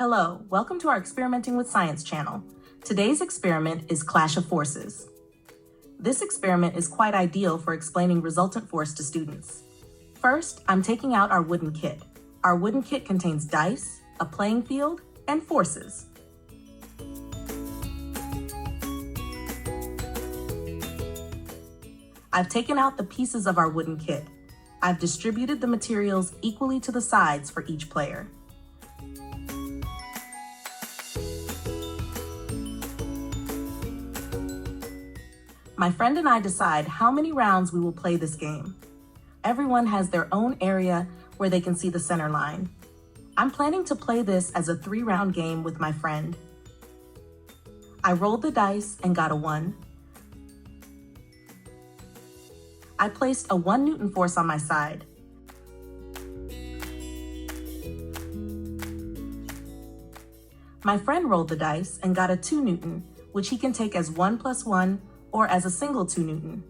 Hello, welcome to our Experimenting with Science channel. Today's experiment is Clash of Forces. This experiment is quite ideal for explaining resultant force to students. First, I'm taking out our wooden kit. Our wooden kit contains dice, a playing field, and forces. I've taken out the pieces of our wooden kit. I've distributed the materials equally to the sides for each player. My friend and I decide how many rounds we will play this game. Everyone has their own area where they can see the center line. I'm planning to play this as a 3-round game with my friend. I rolled the dice and got a 1. I placed a 1 Newton force on my side. My friend rolled the dice and got a 2 Newton, which he can take as 1 + 1 or as a single 2 Newton.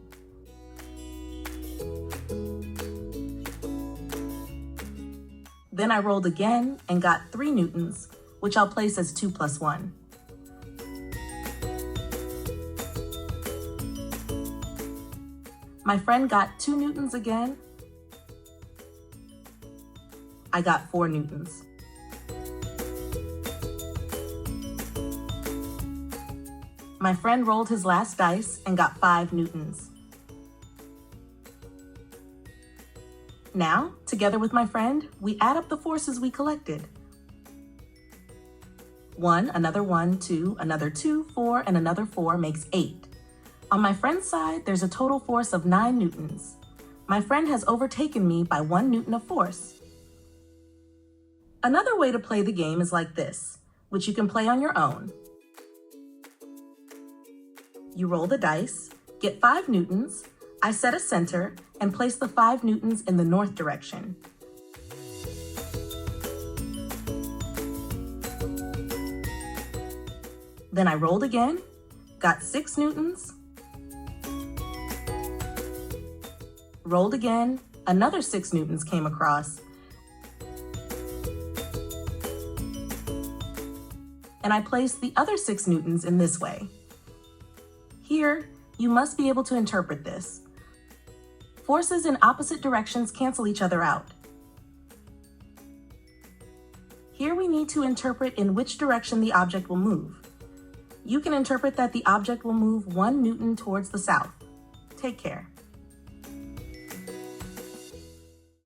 Then I rolled again and got 3 Newtons, which I'll place as 2 + 1. My friend got 2 Newtons again. I got 4 Newtons. My friend rolled his last dice and got 5 Newtons. Now, together with my friend, we add up the forces we collected. 1, another 1, 2, another 2, 4, and another 4 makes 8. On my friend's side, there's a total force of 9 Newtons. My friend has overtaken me by 1 Newton of force. Another way to play the game is like this, which you can play on your own. You roll the dice, get 5 Newtons, I set a center, and place the 5 Newtons in the north direction. Then I rolled again, got 6 Newtons, rolled again, another 6 Newtons came across, and I placed the other 6 Newtons in this way. Here, you must be able to interpret this. Forces in opposite directions cancel each other out. Here we need to interpret in which direction the object will move. You can interpret that the object will move 1 Newton towards the south. Take care.